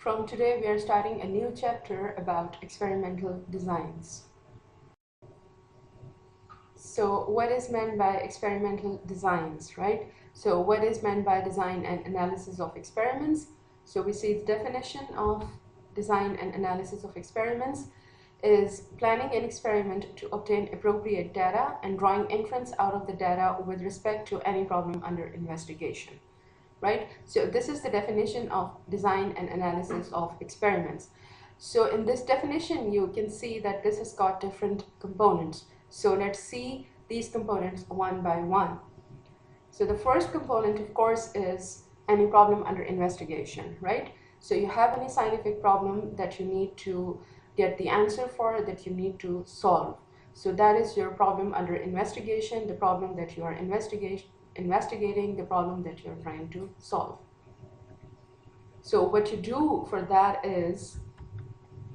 From today, we are starting a new chapter about experimental designs. So what is meant by experimental designs, right? So what is meant by design and analysis of experiments? So we see the definition of design and analysis of experiments is planning an experiment to obtain appropriate data and drawing inference out of the data with respect to any problem under investigation. Right? So this is the definition of design and analysis of experiments. So in this definition, you can see that this has got different components. So let's see these components one by one. So the first component, of course, is any problem under investigation, right? So you have any scientific problem that you need to get the answer for, that you need to solve. So that is your problem under investigation, the problem that you are investigating, the problem that you're trying to solve. So what you do for that is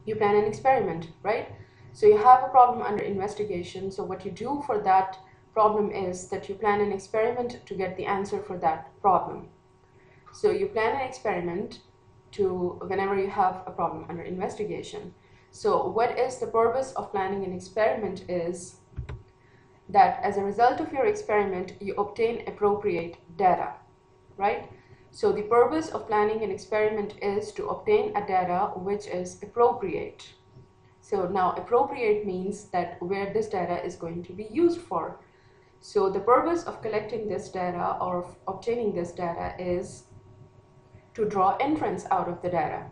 you plan an experiment, right? So you have a problem under investigation. So what you do for that problem is that you plan an experiment to get the answer for that problem. So you plan an experiment to whenever you have a problem under investigation. So what is the purpose of planning an experiment is that as a result of your experiment, you obtain appropriate data, right? So the purpose of planning an experiment is to obtain a data which is appropriate. So now appropriate means that where this data is going to be used for. So the purpose of collecting this data or of obtaining this data is to draw inference out of the data,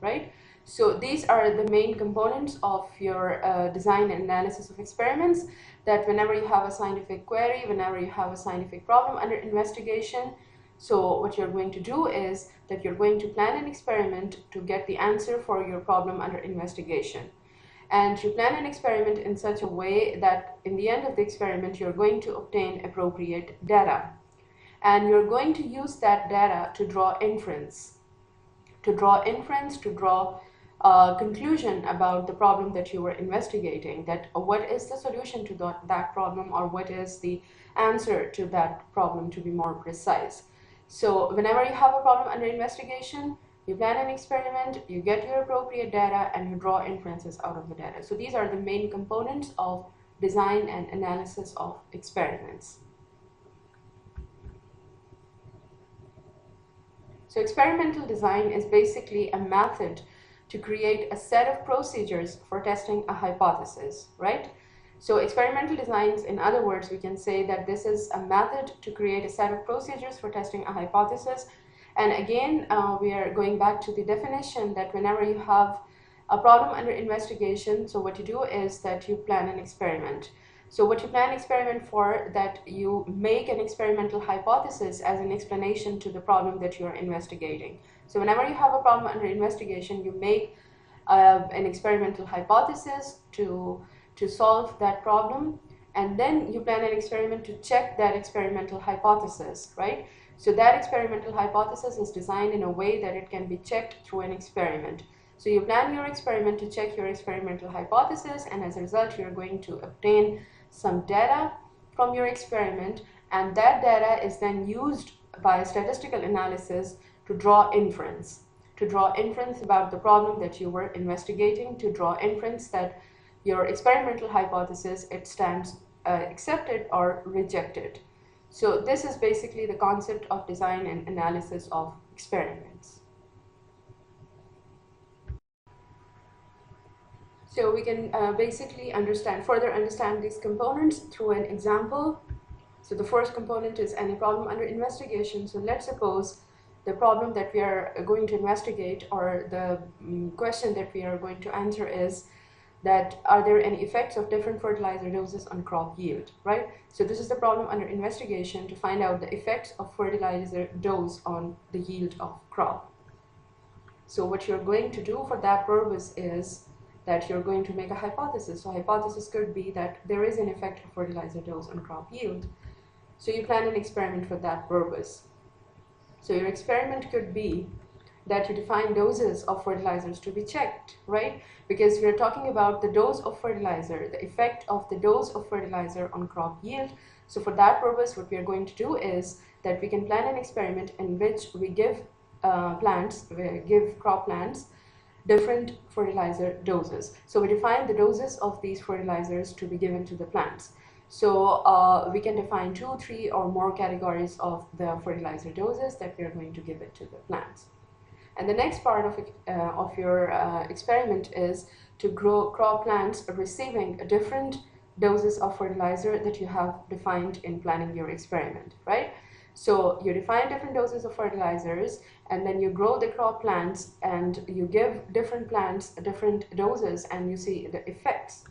right? So these are the main components of your design and analysis of experiments, that whenever you have a scientific query, whenever you have a scientific problem under investigation, so what you're going to do is that you're going to plan an experiment to get the answer for your problem under investigation. And you plan an experiment in such a way that in the end of the experiment, you're going to obtain appropriate data. And you're going to use that data to draw inference, to draw conclusion about the problem that you were investigating, that what is the solution to that problem, or what is the answer to that problem, to be more precise. So whenever you have a problem under investigation, you plan an experiment, you get your appropriate data, and you draw inferences out of the data. So these are the main components of design and analysis of experiments. So experimental design is basically a method to create a set of procedures for testing a hypothesis, right? So experimental designs, in other words, we can say that this is a method to create a set of procedures for testing a hypothesis. And again, we are going back to the definition that whenever you have a problem under investigation, so what you do is that you plan an experiment. So what you plan an experiment for, that you make an experimental hypothesis as an explanation to the problem that you are investigating. So whenever you have a problem under investigation, you make an experimental hypothesis to solve that problem, and then you plan an experiment to check that experimental hypothesis, right? So that experimental hypothesis is designed in a way that it can be checked through an experiment. So you plan your experiment to check your experimental hypothesis, and as a result, you're going to obtain some data from your experiment, and that data is then used by statistical analysis to draw inference about the problem that you were investigating, to draw inference that your experimental hypothesis, it stands accepted or rejected. So this is basically the concept of design and analysis of experiments. So we can basically further understand these components through an example. So the first component is any problem under investigation. So let's suppose the problem that we are going to investigate, or the question that we are going to answer, is that are there any effects of different fertilizer doses on crop yield, right? So this is the problem under investigation, to find out the effects of fertilizer dose on the yield of crop. So what you're going to do for that purpose is that you're going to make a hypothesis. So hypothesis could be that there is an effect of fertilizer dose on crop yield. So you plan an experiment for that purpose. So your experiment could be that you define doses of fertilizers to be checked, right? Because we're talking about the dose of fertilizer, the effect of the dose of fertilizer on crop yield. So for that purpose, what we are going to do is that we can plan an experiment in which we give give crop plants different fertilizer doses. So we define the doses of these fertilizers to be given to the plants. So we can define 2, 3 or more categories of the fertilizer doses that we are going to give it to the plants. And the next part of your experiment is to grow crop plants receiving different doses of fertilizer that you have defined in planning your experiment, right? So you define different doses of fertilizers, and then you grow the crop plants and you give different plants different doses, and you see the effects.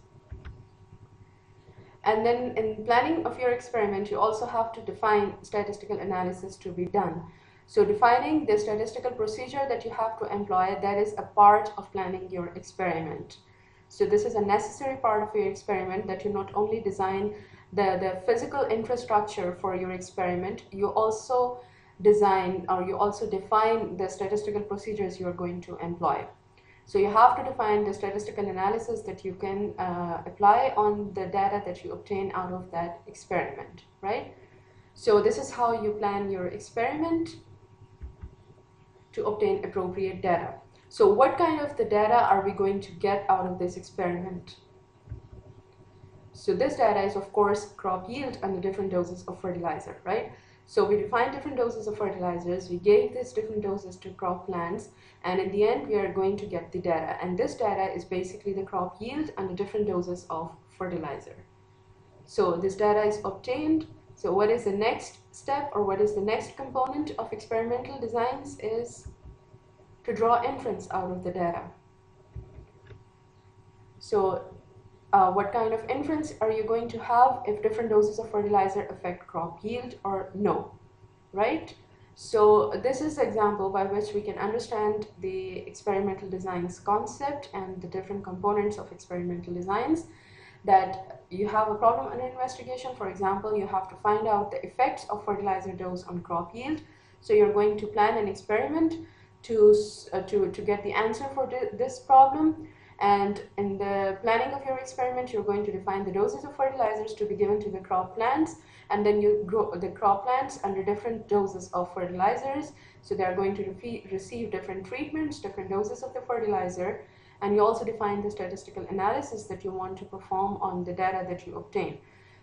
And then in planning of your experiment, you also have to define statistical analysis to be done. So defining the statistical procedure that you have to employ, that is a part of planning your experiment. So this is a necessary part of your experiment, that you not only design the physical infrastructure for your experiment, you also design or you also define the statistical procedures you are going to employ. So you have to define the statistical analysis that you can apply on the data that you obtain out of that experiment, right? So this is how you plan your experiment to obtain appropriate data. So what kind of the data are we going to get out of this experiment? So this data is of course crop yield and the different doses of fertilizer, right? So we defined different doses of fertilizers, we gave these different doses to crop plants, and in the end we are going to get the data. And this data is basically the crop yield and the different doses of fertilizer. So this data is obtained. So what is the next step, or what is the next component of experimental designs, is to draw inference out of the data. So what kind of inference are you going to have if different doses of fertilizer affect crop yield or no, right? So this is an example by which we can understand the experimental designs concept and the different components of experimental designs. That you have a problem under investigation. For example, you have to find out the effects of fertilizer dose on crop yield. So you're going to plan an experiment to get the answer for this problem. And in the planning of your experiment, you're going to define the doses of fertilizers to be given to the crop plants, and then you grow the crop plants under different doses of fertilizers. So they are going to receive different treatments, different doses of the fertilizer, and you also define the statistical analysis that you want to perform on the data that you obtain.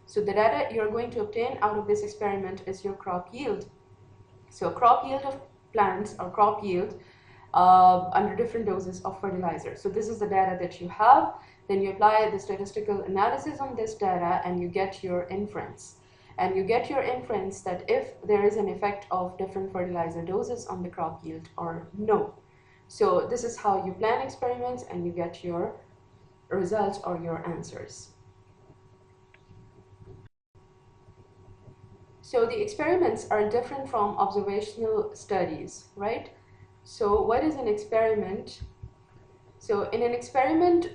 So the data you're going to obtain out of this experiment is your crop yield. So crop yield of plants, or crop yield under different doses of fertilizer. So this is the data that you have. Then you apply the statistical analysis on this data and you get your inference. And you get your inference that if there is an effect of different fertilizer doses on the crop yield or no. So this is how you plan experiments and you get your results or your answers. So the experiments are different from observational studies, right? So what is an experiment? So in an experiment,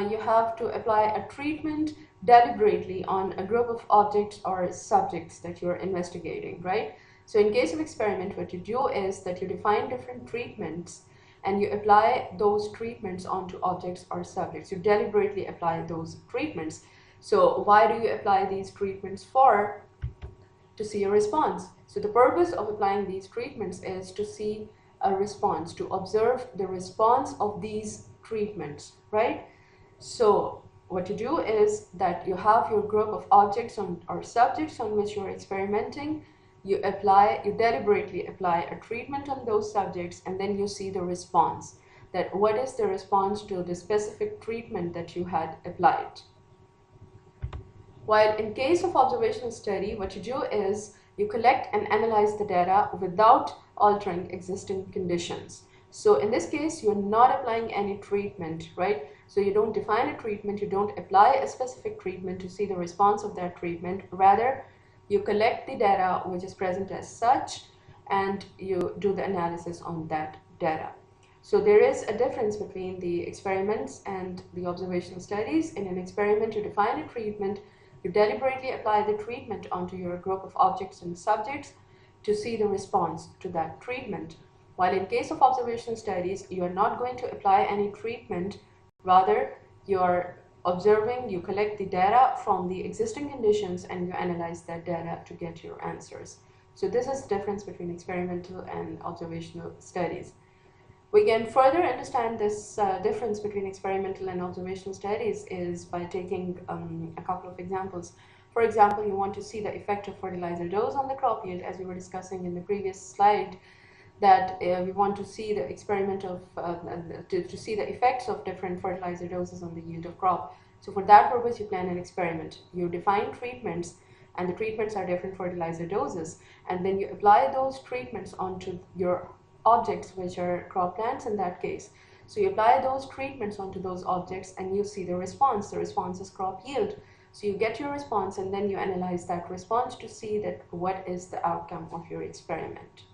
you have to apply a treatment deliberately on a group of objects or subjects that you're investigating, right? So in case of experiment, what you do is that you define different treatments and you apply those treatments onto objects or subjects. You deliberately apply those treatments. So why do you apply these treatments for? To see a response. So the purpose of applying these treatments is to see a response, to observe the response of these treatments, right? So what you do is that you have your group of objects or subjects on which you're experimenting. You deliberately apply a treatment on those subjects, and then you see the response. That what is the response to the specific treatment that you had applied. While in case of observational study, what you do is you collect and analyze the data without altering existing conditions. So in this case, you're not applying any treatment, right? So you don't define a treatment, you don't apply a specific treatment to see the response of that treatment. Rather, you collect the data which is present as such, and you do the analysis on that data. So there is a difference between the experiments and the observational studies. In an experiment, you define a treatment, you deliberately apply the treatment onto your group of objects and subjects to see the response to that treatment. While in case of observational studies, you are not going to apply any treatment. Rather, you are observing, you collect the data from the existing conditions and you analyze that data to get your answers. So this is the difference between experimental and observational studies. We can further understand this difference between experimental and observational studies is by taking a couple of examples. For example, you want to see the effect of fertilizer dose on the crop yield, as we were discussing in the previous slide, that we want to see the experiment of to see the effects of different fertilizer doses on the yield of crop. So for that purpose, you plan an experiment. You define treatments, and the treatments are different fertilizer doses, and then you apply those treatments onto your objects, which are crop plants in that case. So you apply those treatments onto those objects and you see the response. The response is crop yield. So you get your response and then you analyze that response to see that what is the outcome of your experiment,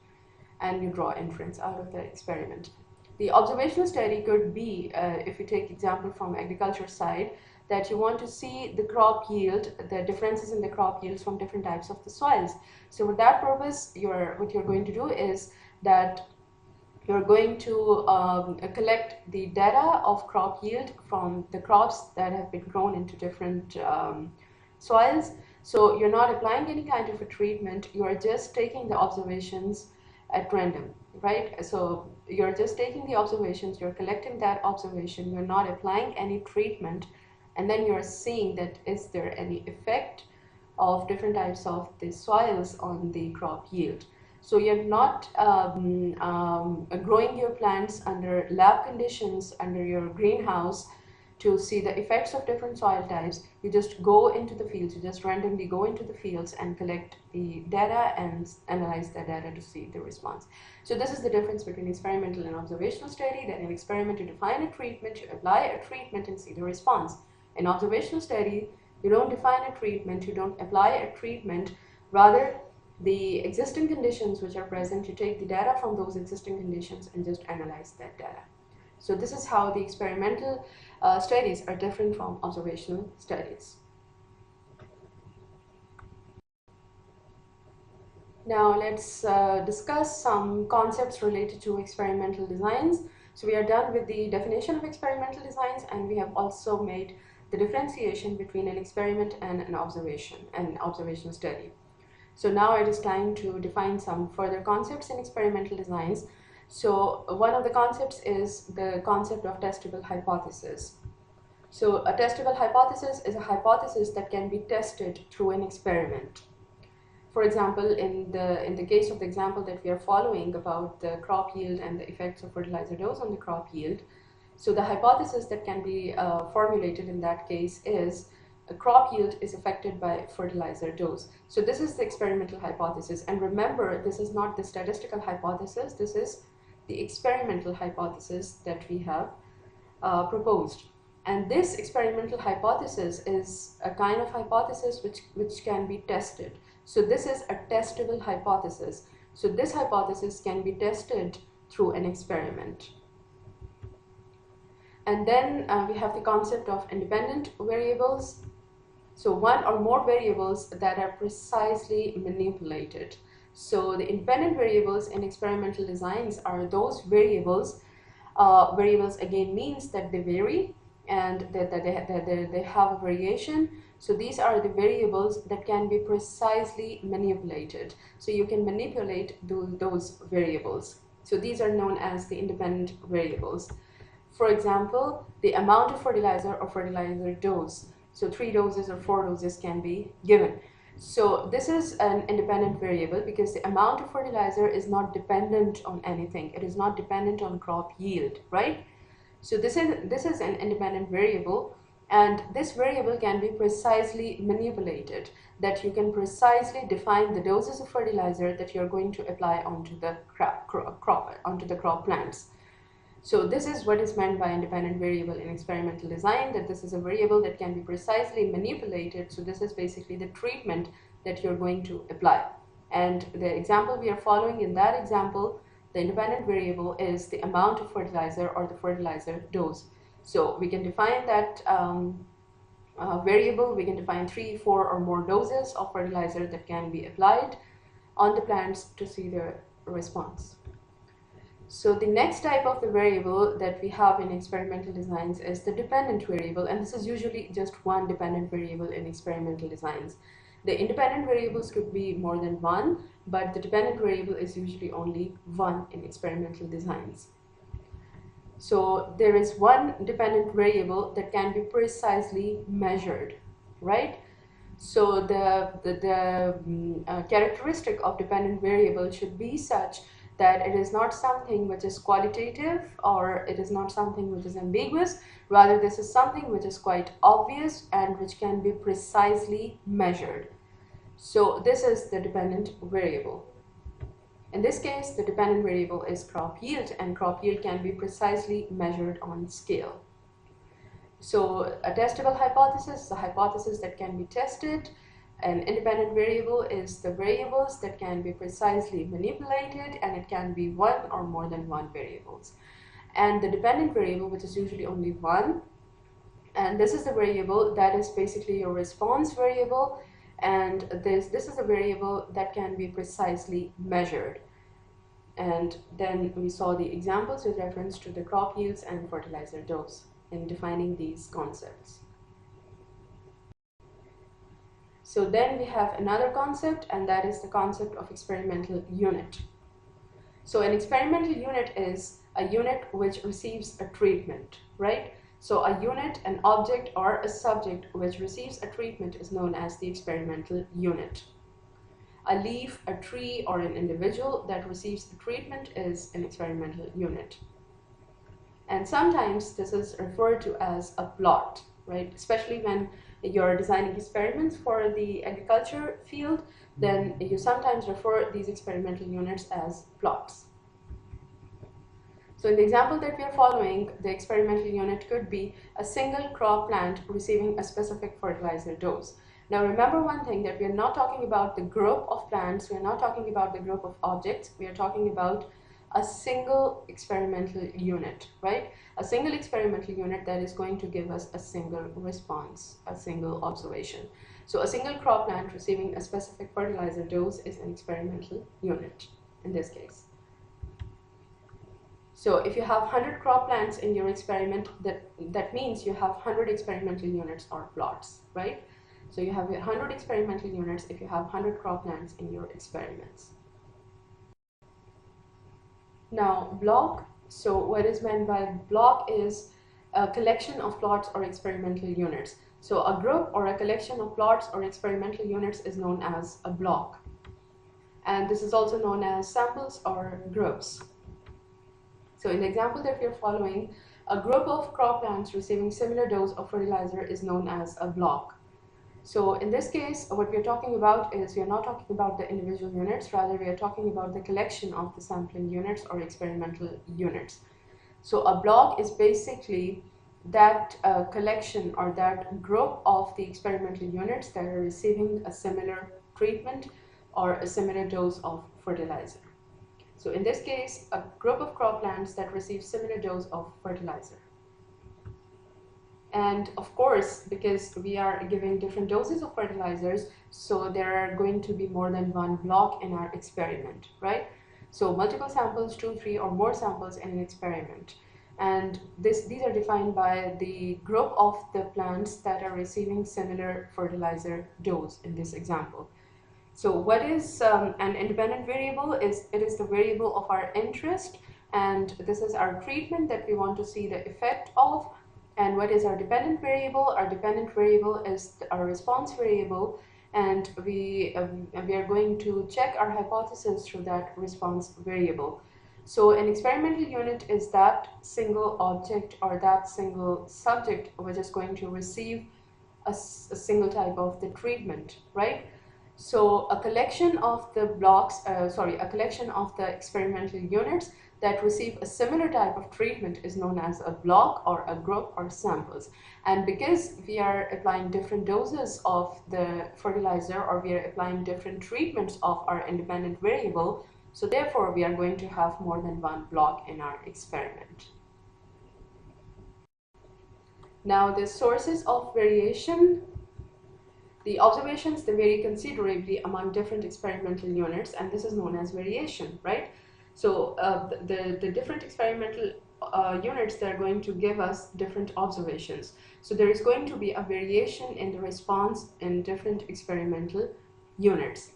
and you draw inference out of the experiment. The observational study could be, if we take example from agriculture side, that you want to see the crop yield, the differences in the crop yields from different types of the soils. So for that purpose, what you're going to do is that you're going to collect the data of crop yield from the crops that have been grown into different soils. So you're not applying any kind of a treatment, you are just taking the observations at random, right? So you're just taking the observations, you're collecting that observation, you're not applying any treatment, and then you're seeing that is there any effect of different types of the soils on the crop yield. So you're not growing your plants under lab conditions, under your greenhouse, to see the effects of different soil types. You just go into the fields, you just randomly go into the fields and collect the data and analyze the data to see the response. So this is the difference between experimental and observational study. That in experiment you define a treatment, you apply a treatment and see the response. In observational study, you don't define a treatment, you don't apply a treatment, rather the existing conditions which are present, you take the data from those existing conditions and just analyze that data. So this is how the experimental studies are different from observational studies. Now let's discuss some concepts related to experimental designs. So we are done with the definition of experimental designs, and we have also made the differentiation between an experiment and an observational study. So now it is time to define some further concepts in experimental designs. So one of the concepts is the concept of testable hypothesis. So a testable hypothesis is a hypothesis that can be tested through an experiment. For example, in the case of the example that we are following about the crop yield and the effects of fertilizer dose on the crop yield, so the hypothesis that can be formulated in that case is a crop yield is affected by fertilizer dose. So this is the experimental hypothesis, and remember, this is not the statistical hypothesis, this is the experimental hypothesis that we have proposed. And this experimental hypothesis is a kind of hypothesis which can be tested. So this is a testable hypothesis. So this hypothesis can be tested through an experiment. And then we have the concept of independent variables. So one or more variables that are precisely manipulated. So the independent variables in experimental designs are those variables. Variables again means that they vary and that they have a variation. So these are the variables that can be precisely manipulated. So you can manipulate those variables. So these are known as the independent variables. For example, the amount of fertilizer or fertilizer dose. So 3 doses or 4 doses can be given. So this is an independent variable because the amount of fertilizer is not dependent on anything. It is not dependent on crop yield, right? So this is an independent variable, and this variable can be precisely manipulated, that you can precisely define the doses of fertilizer that you're going to apply onto the crop plants. So this is what is meant by independent variable in experimental design, that this is a variable that can be precisely manipulated. So this is basically the treatment that you're going to apply. And the example we are following, in that example, the independent variable is the amount of fertilizer or the fertilizer dose. So we can define that variable, we can define 3, 4 or more doses of fertilizer that can be applied on the plants to see the response. So the next type of the variable that we have in experimental designs is the dependent variable, and this is usually just one dependent variable in experimental designs. The independent variables could be more than one, but the dependent variable is usually only one in experimental designs. So there is one dependent variable that can be precisely measured, right? So the characteristic of dependent variable should be such that it is not something which is qualitative, or it is not something which is ambiguous. Rather, this is something which is quite obvious and which can be precisely measured. So this is the dependent variable. In this case, the dependent variable is crop yield, and crop yield can be precisely measured on scale. So a testable hypothesis is a hypothesis that can be tested. An independent variable is the variables that can be precisely manipulated, and it can be one or more than one variables. And the dependent variable, which is usually only one, and this is the variable that is basically your response variable, and this is a variable that can be precisely measured. And then we saw the examples with reference to the crop yields and fertilizer dose in defining these concepts. So then we have another concept, and that is the concept of experimental unit. So an experimental unit is a unit which receives a treatment, right? So a unit, an object, or a subject which receives a treatment is known as the experimental unit. A leaf, a tree, or an individual that receives a treatment is an experimental unit. And sometimes this is referred to as a plot, right? Especially when you're designing experiments for the agriculture field, then you sometimes refer these experimental units as plots. So in the example that we are following, the experimental unit could be a single crop plant receiving a specific fertilizer dose. Now remember one thing, that we are not talking about the group of plants, we are not talking about the group of objects, we are talking about a single experimental unit, right? A single experimental unit that is going to give us a single response, a single observation. So a single crop plant receiving a specific fertilizer dose is an experimental unit in this case. So if you have 100 crop plants in your experiment, that means you have 100 experimental units or plots, right? So you have 100 experimental units if you have 100 crop plants in your experiments. Now block, so what is meant by block is a collection of plots or experimental units. So a group or a collection of plots or experimental units is known as a block. And this is also known as samples or groups. So in the example that we are following, a group of crop plants receiving similar dose of fertilizer is known as a block. So in this case, what we are talking about is, we are not talking about the individual units, rather we are talking about the collection of the sampling units or experimental units. So a block is basically that collection or that group of the experimental units that are receiving a similar treatment or a similar dose of fertilizer. So in this case, a group of crop plants that receive similar dose of fertilizer. And of course, because we are giving different doses of fertilizers, so there are going to be more than one block in our experiment, right? So multiple samples, 2, 3, or more samples in an experiment. And these are defined by the group of the plants that are receiving similar fertilizer dose in this example. So what is an independent variable? It is the variable of our interest, and this is our treatment that we want to see the effect of. And what is our dependent variable? Our dependent variable is our response variable, and we are going to check our hypothesis through that response variable. So an experimental unit is that single object or that single subject which is going to receive a single type of the treatment, right? So a collection of the blocks, a collection of the experimental units that receive a similar type of treatment is known as a block or a group or samples. And because we are applying different doses of the fertilizer, or we are applying different treatments of our independent variable, so therefore we are going to have more than one block in our experiment. Now the sources of variation. The observations, they vary considerably among different experimental units, and this is known as variation, right? So the different experimental units, they're going to give us different observations. So there is going to be a variation in the response in different experimental units.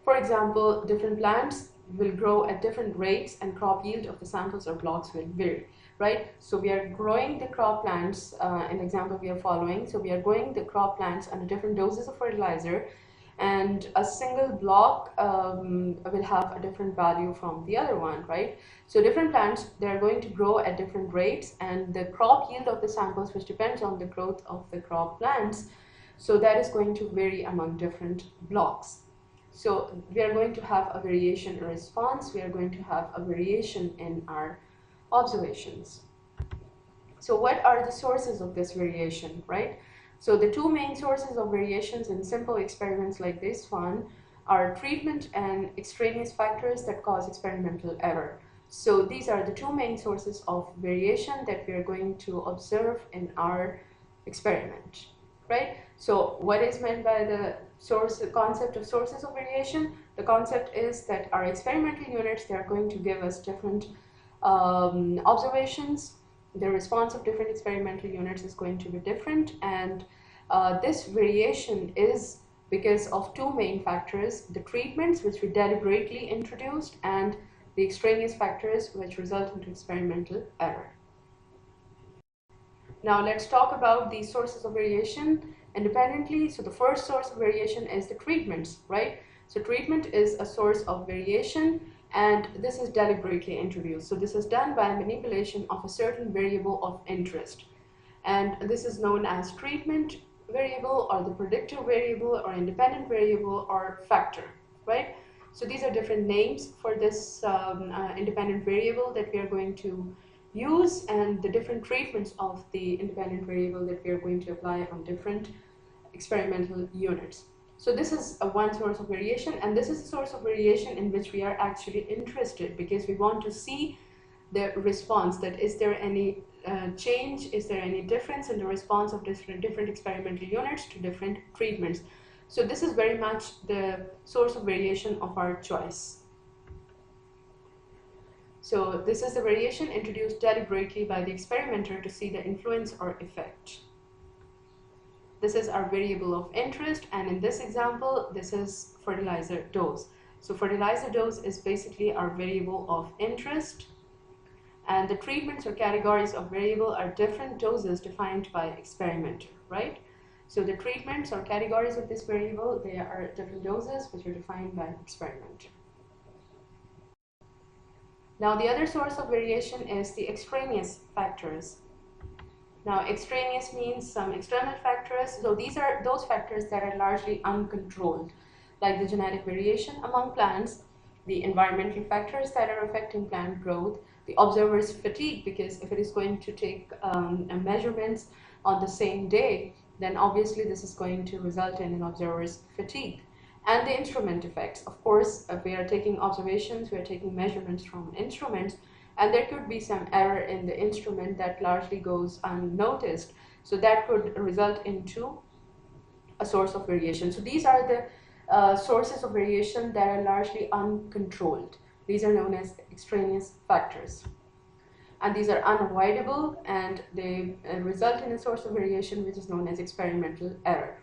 For example, different plants will grow at different rates and crop yield of the samples or blocks will vary, right? So we are growing the crop plants, in the example we are following, so we are growing the crop plants under different doses of fertilizer, and a single block will have a different value from the other one, right? So different plants, they are going to grow at different rates, and the crop yield of the samples, which depends on the growth of the crop plants, so that is going to vary among different blocks. So we are going to have a variation in response, we are going to have a variation in our observations. So what are the sources of this variation, right? So the two main sources of variations in simple experiments like this one are treatment and extraneous factors that cause experimental error. So these are the two main sources of variation that we are going to observe in our experiment, right? So what is meant by the concept of sources of variation? The concept is that our experimental units, they are going to give us different observations. The response of different experimental units is going to be different, and this variation is because of two main factors: the treatments, which we deliberately introduced, and the extraneous factors, which result into experimental error. Now let's talk about the sources of variation independently. So the first source of variation is the treatments, right? So treatment is a source of variation, and this is deliberately introduced. So this is done by manipulation of a certain variable of interest, and this is known as treatment variable, or the predictor variable, or independent variable, or factor, right? So these are different names for this independent variable that we are going to use, and the different treatments of the independent variable that we are going to apply on different experimental units. So this is one source of variation, and this is a source of variation in which we are actually interested, because we want to see the response, that is there any change, is there any difference in the response of different experimental units to different treatments. So this is very much the source of variation of our choice. So this is the variation introduced deliberately by the experimenter to see the influence or effect. This is our variable of interest, and in this example, this is fertilizer dose. So fertilizer dose is basically our variable of interest, and the treatments or categories of variable are different doses defined by experimenter, right? So the treatments or categories of this variable, they are different doses which are defined by experimenter. Now the other source of variation is the extraneous factors. Now extraneous means some external factors. So these are those factors that are largely uncontrolled, like the genetic variation among plants, the environmental factors that are affecting plant growth, the observer's fatigue, because if it is going to take measurements on the same day, then obviously this is going to result in an observer's fatigue. And the instrument effects. Of course, if we are taking observations, we are taking measurements from instruments, and there could be some error in the instrument that largely goes unnoticed. So that could result into a source of variation. So these are the sources of variation that are largely uncontrolled. These are known as extraneous factors. And these are unavoidable, and they result in a source of variation which is known as experimental error.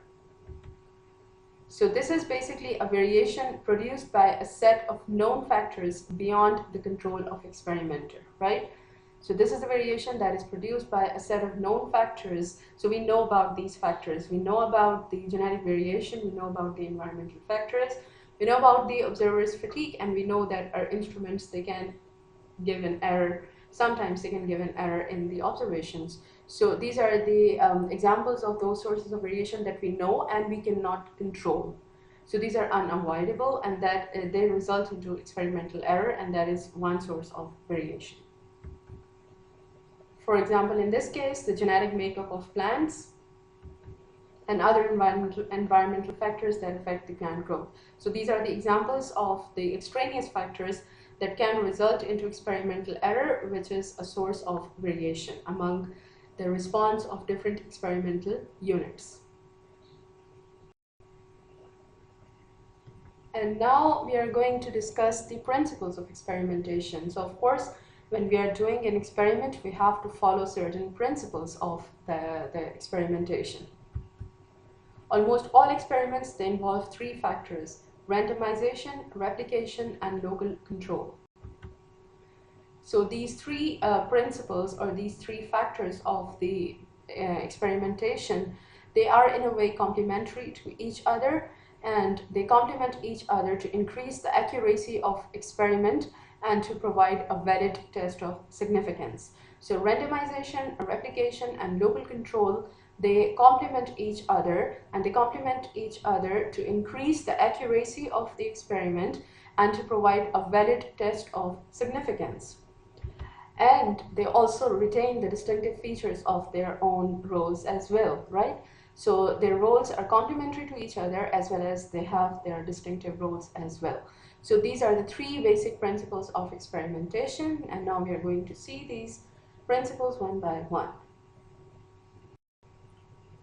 So this is basically a variation produced by a set of known factors beyond the control of experimenter, right? So this is a variation that is produced by a set of known factors. So we know about these factors. We know about the genetic variation, we know about the environmental factors, we know about the observer's fatigue, and we know that our instruments, they can give an error. Sometimes they can give an error in the observations. So these are the examples of those sources of variation that we know and we cannot control. So these are unavoidable, and that they result into experimental error, and that is one source of variation. For example, in this case, the genetic makeup of plants and other environmental factors that affect the plant growth. So these are the examples of the extraneous factors that can result into experimental error, which is a source of variation among the response of different experimental units. And now we are going to discuss the principles of experimentation. So of course, when we are doing an experiment, we have to follow certain principles of the experimentation. Almost all experiments, they involve three factors: randomization, replication, and local control. So these three principles, or these three factors of the experimentation, they are in a way complementary to each other, and they complement each other to increase the accuracy of experiment and to provide a valid test of significance. So randomization, replication, and local control, they complement each other, and they complement each other to increase the accuracy of the experiment and to provide a valid test of significance. And they also retain the distinctive features of their own roles as well, right? So their roles are complementary to each other, as well as they have their distinctive roles as well. So these are the three basic principles of experimentation, and now we are going to see these principles one by one.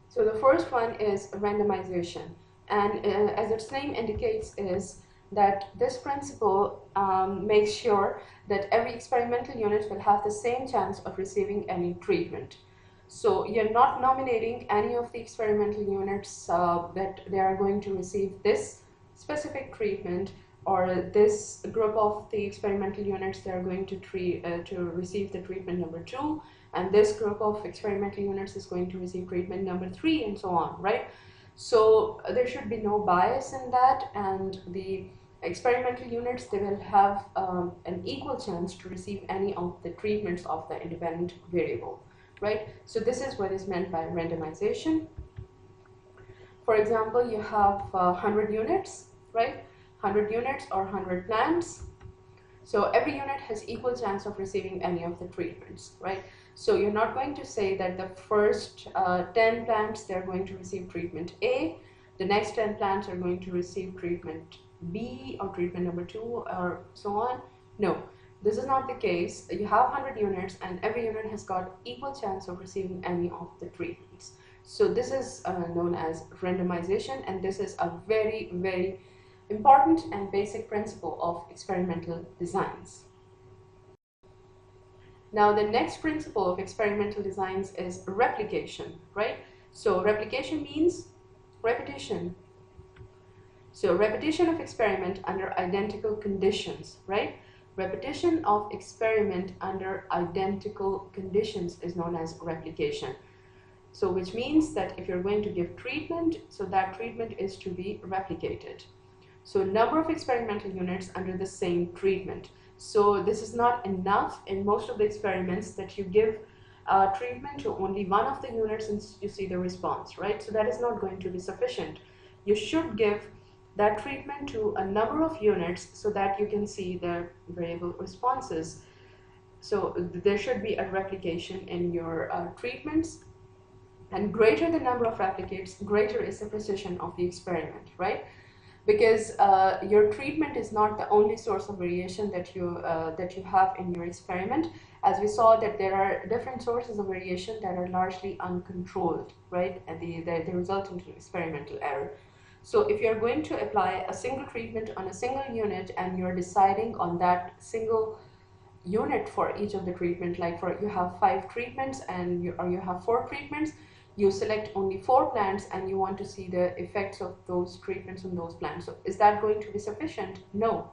So the first one is randomization, and as its name indicates, is that this principle makes sure that every experimental unit will have the same chance of receiving any treatment. So you're not nominating any of the experimental units that they are going to receive this specific treatment, or this group of the experimental units they are going to receive the treatment number 2, and this group of experimental units is going to receive treatment number 3, and so on, right? So there should be no bias in that, and the experimental units, they will have an equal chance to receive any of the treatments of the independent variable, right? So this is what is meant by randomization. For example, you have 100 units, right? 100 units or 100 plants. So every unit has equal chance of receiving any of the treatments, right? So you're not going to say that the first 10 plants, they're going to receive treatment A, the next 10 plants are going to receive treatment B or treatment number 2, or so on. No, this is not the case. You have 100 units, and every unit has got equal chance of receiving any of the treatments. So this is known as randomization, and this is a very, very important and basic principle of experimental designs. Now the next principle of experimental designs is replication, right? So replication means repetition. So repetition of experiment under identical conditions, right? Repetition of experiment under identical conditions is known as replication. So which means that if you're going to give treatment, so that treatment is to be replicated. So number of experimental units under the same treatment. So this is not enough in most of the experiments that you give treatment to only one of the units and you see the response, right? So that is not going to be sufficient. You should give that treatment to a number of units so that you can see the variable responses. So there should be a replication in your treatments, and greater the number of replicates, greater is the precision of the experiment, right? Because your treatment is not the only source of variation that you have in your experiment. As we saw, that there are different sources of variation that are largely uncontrolled, right? And they result into experimental error. So if you're going to apply a single treatment on a single unit, and you're deciding on that single unit for each of the treatment, like for you have 5 treatments and you have 4 treatments, you select only 4 plants and you want to see the effects of those treatments on those plants. So is that going to be sufficient? No,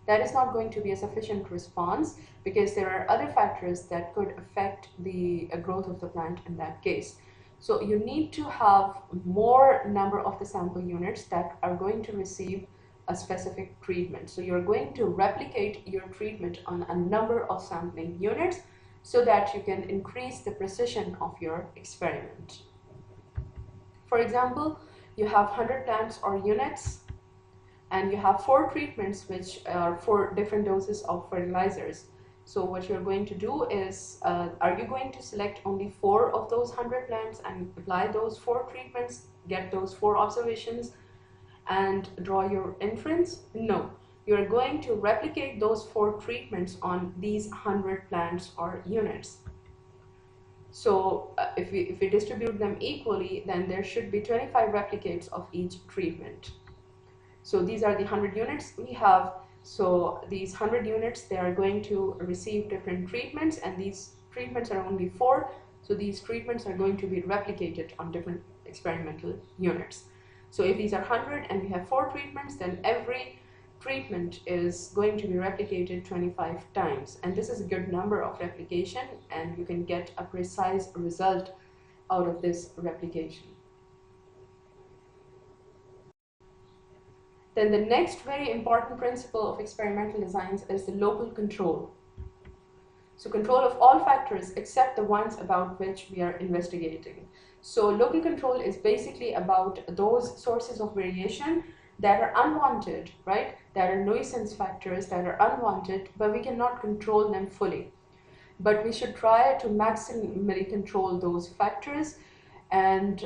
that is not going to be a sufficient response, because there are other factors that could affect the growth of the plant in that case. So you need to have more number of the sample units that are going to receive a specific treatment. So you're going to replicate your treatment on a number of sampling units so that you can increase the precision of your experiment. For example, you have 100 plants or units, and you have 4 treatments, which are 4 different doses of fertilizers. So what you're going to do is, are you going to select only 4 of those 100 plants and apply those 4 treatments, get those 4 observations, and draw your inference? No, you're going to replicate those 4 treatments on these 100 plants or units. So if we distribute them equally, then there should be 25 replicates of each treatment. So these are the 100 units we have. So these 100 units, they are going to receive different treatments, and these treatments are only 4. So these treatments are going to be replicated on different experimental units. So if these are 100 and we have 4 treatments, then every treatment is going to be replicated 25 times, and this is a good number of replication, and you can get a precise result out of this replication. Then the next very important principle of experimental designs is the local control. So control of all factors except the ones about which we are investigating. So local control is basically about those sources of variation that are unwanted, right? That are nuisance factors that are unwanted, but we cannot control them fully. But we should try to maximally control those factors, and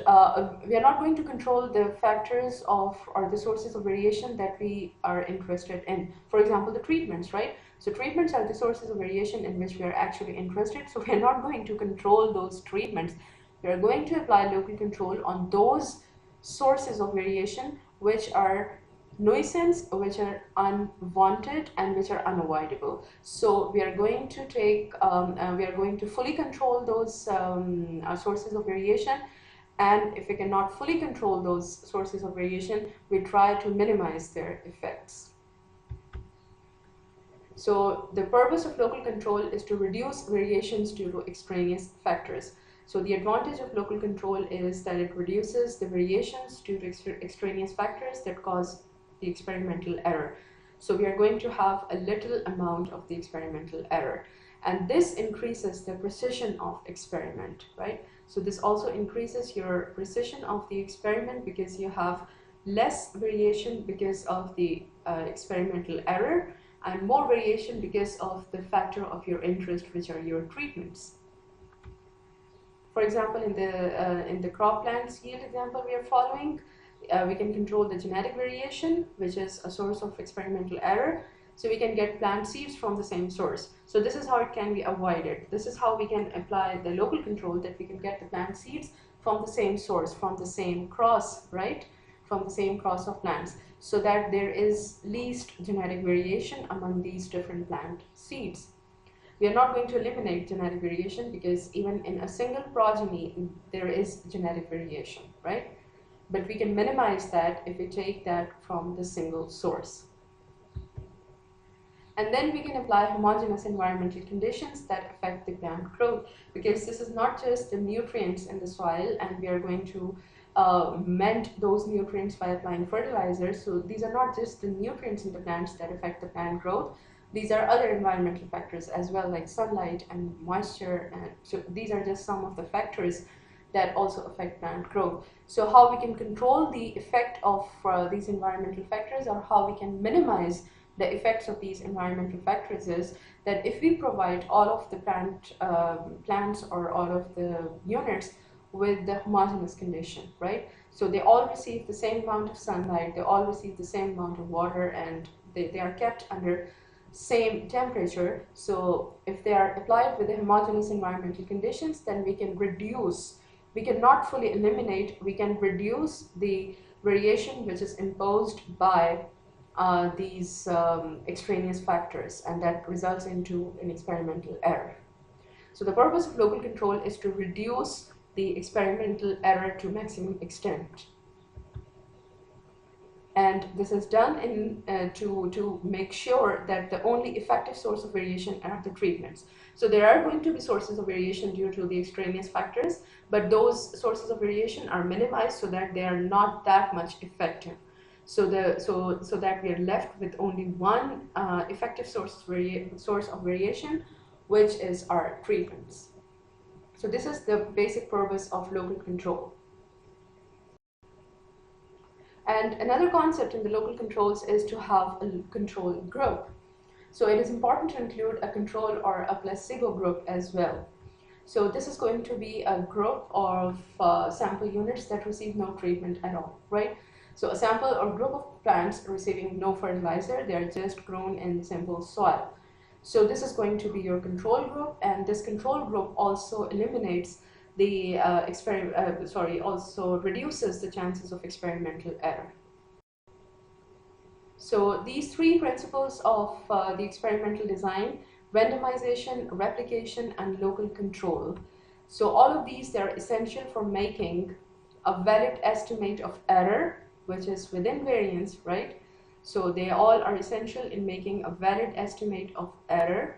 we are not going to control the factors of or the sources of variation that we are interested in. For example, the treatments, right? So treatments are the sources of variation in which we are actually interested, so we are not going to control those treatments. We are going to apply local control on those sources of variation which are nuisance, which are unwanted, and which are unavoidable. So we are going to fully control those sources of variation, and if we cannot fully control those sources of variation, we try to minimize their effects. So the purpose of local control is to reduce variations due to extraneous factors. So the advantage of local control is that it reduces the variations due to extraneous factors that cause the experimental error. So we are going to have a little amount of the experimental error, and this increases the precision of experiment, right? So this also increases your precision of the experiment because you have less variation because of the experimental error, and more variation because of the factor of your interest, which are your treatments. For example, in the crop plants yield example we are following, we can control the genetic variation, which is a source of experimental error. So we can get plant seeds from the same source. So this is how it can be avoided. This is how we can apply the local control, that we can get the plant seeds from the same source, from the same cross, right? From the same cross of plants, so that there is least genetic variation among these different plant seeds. We are not going to eliminate genetic variation because even in a single progeny there is genetic variation, right? But we can minimize that if we take that from the single source. And then we can apply homogeneous environmental conditions that affect the plant growth, because this is not just the nutrients in the soil and we are going to mend those nutrients by applying fertilizers. So these are not just the nutrients in the plants that affect the plant growth. These are other environmental factors as well, like sunlight and moisture. And so these are just some of the factors that also affect plant growth. So how we can control the effect of these environmental factors, or how we can minimize the effects of these environmental factors, is that if we provide all of the plants or all of the units with the homogeneous condition, right? So they all receive the same amount of sunlight, they all receive the same amount of water, and they are kept under same temperature. So if they are applied with the homogeneous environmental conditions, then we can reduce, we cannot fully eliminate, we can reduce the variation which is imposed by these extraneous factors, and that results into an experimental error. So the purpose of local control is to reduce the experimental error to maximum extent. And this is done to make sure that the only effective source of variation are the treatments. So there are going to be sources of variation due to the extraneous factors, but those sources of variation are minimized so that they are not that much effective. So that we are left with only one effective source of variation, which is our treatments. So this is the basic purpose of local control. And another concept in the local controls is to have a control group. So it is important to include a control or a placebo group as well. So this is going to be a group of sample units that receive no treatment at all, right? So a sample or group of plants receiving no fertilizer, they are just grown in simple soil. So this is going to be your control group, and this control group also eliminates the also reduces the chances of experimental error. So these three principles of the experimental design: randomization, replication, and local control. So all of these, they are essential for making a valid estimate of error, which is within variance, right? So they all are essential in making a valid estimate of error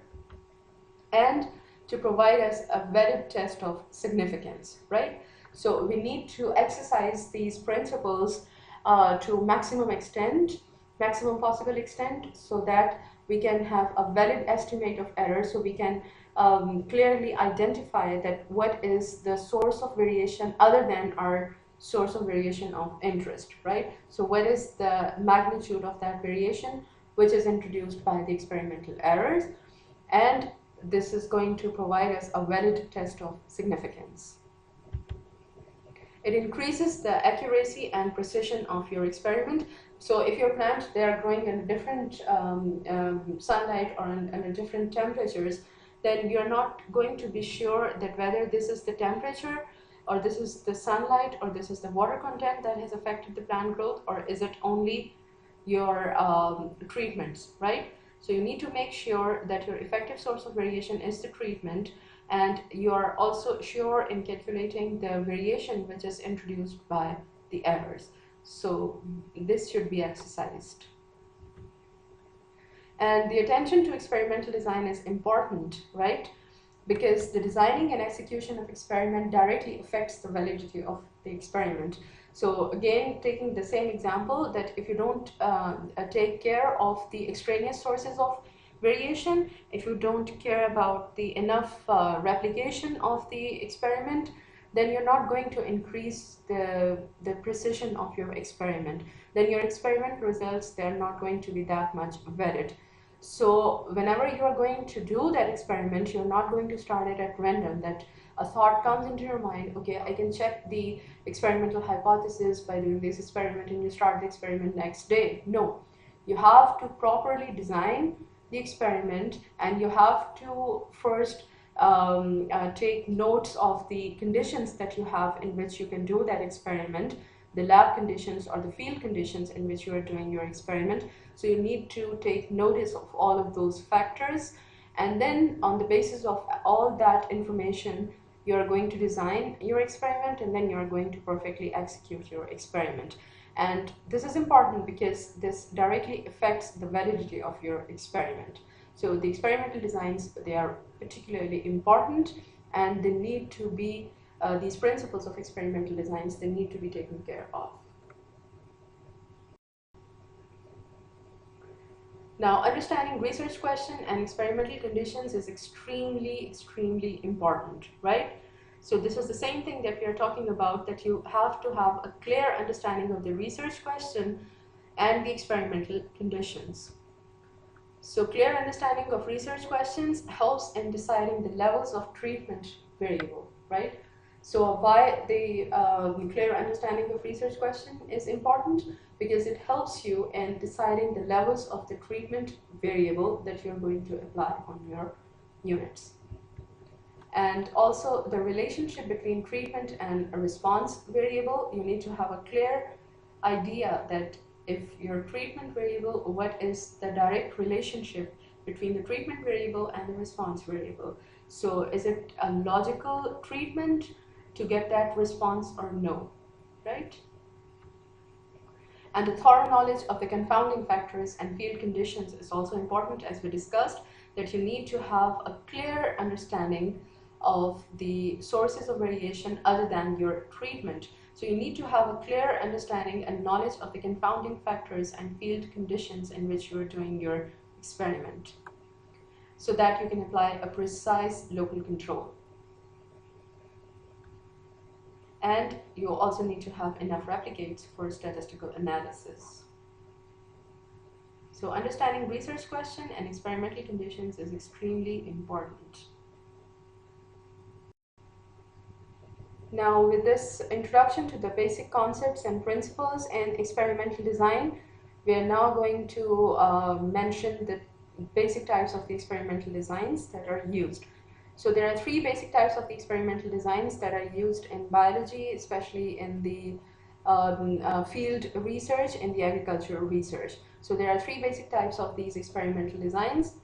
and to provide us a valid test of significance, right? So we need to exercise these principles to maximum possible extent, so that we can have a valid estimate of error, so we can clearly identify that what is the source of variation other than our source of variation of interest, right? So what is the magnitude of that variation which is introduced by the experimental errors, and this is going to provide us a valid test of significance. It increases the accuracy and precision of your experiment. So if your plants, they are growing in different sunlight or under different temperatures, then you're not going to be sure that whether this is the temperature or this is the sunlight or this is the water content that has affected the plant growth, or is it only your treatments, right? So you need to make sure that your effective source of variation is the treatment, and you are also sure in calculating the variation which is introduced by the errors. So this should be exercised. And the attention to experimental design is important, right? Because the designing and execution of experiment directly affects the validity of the experiment. So again, taking the same example, that if you don't take care of the extraneous sources of variation, if you don't care about the enough replication of the experiment, then you're not going to increase the precision of your experiment. Then your experiment results, they're not going to be that much valid. So whenever you are going to do that experiment, you're not going to start it at random, that a thought comes into your mind, okay, I can check the experimental hypothesis by doing this experiment, and you start the experiment next day. No, you have to properly design the experiment, and you have to first take notes of the conditions that you have in which you can do that experiment, the lab conditions or the field conditions in which you are doing your experiment. So you need to take notice of all of those factors, and then on the basis of all that information, you are going to design your experiment, and then you are going to perfectly execute your experiment. And this is important because this directly affects the validity of your experiment. So the experimental designs, they are particularly important, and they need to be these principles of experimental designs, they need to be taken care of. Now, understanding research question and experimental conditions is extremely important, right? So this is the same thing that we are talking about, that you have to have a clear understanding of the research question and the experimental conditions. So clear understanding of research questions helps in deciding the levels of treatment variable, right? So why the clear understanding of research question is important? Because it helps you in deciding the levels of the treatment variable that you're going to apply on your units. And also the relationship between treatment and a response variable, you need to have a clear idea that if your treatment variable, what is the direct relationship between the treatment variable and the response variable. So is it a logical treatment to get that response or no, right? And a thorough knowledge of the confounding factors and field conditions is also important, as we discussed, that you need to have a clear understanding of the sources of variation other than your treatment. So you need to have a clear understanding and knowledge of the confounding factors and field conditions in which you are doing your experiment, so that you can apply a precise local control. And you also need to have enough replicates for statistical analysis. So understanding research question and experimental conditions is extremely important. Now, with this introduction to the basic concepts and principles in experimental design, we are now going to mention the basic types of the experimental designs that are used. So there are three basic types of the experimental designs that are used in biology, especially in the field research, in the agricultural research. So there are three basic types of these experimental designs.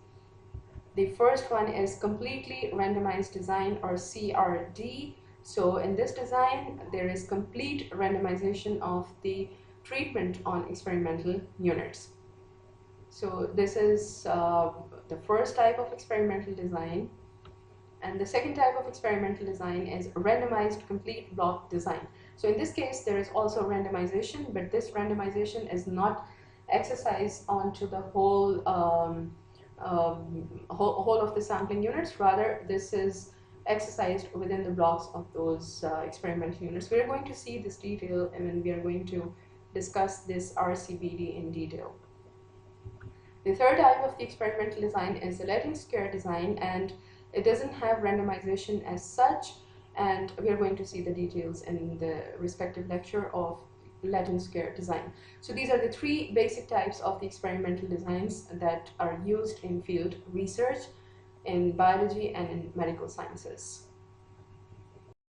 The first one is completely randomized design, or CRD. So in this design, there is complete randomization of the treatment on experimental units. So this is the first type of experimental design. And the second type of experimental design is randomized complete block design. So in this case, there is also randomization, but this randomization is not exercised onto the whole whole of the sampling units. Rather, this is exercised within the blocks of those experimental units. We are going to see this detail, and then we are going to discuss this RCBD in detail. The third type of the experimental design is the Latin square design, and it doesn't have randomization as such, and we are going to see the details in the respective lecture of Latin square design. So these are the three basic types of the experimental designs that are used in field research, in biology, and in medical sciences.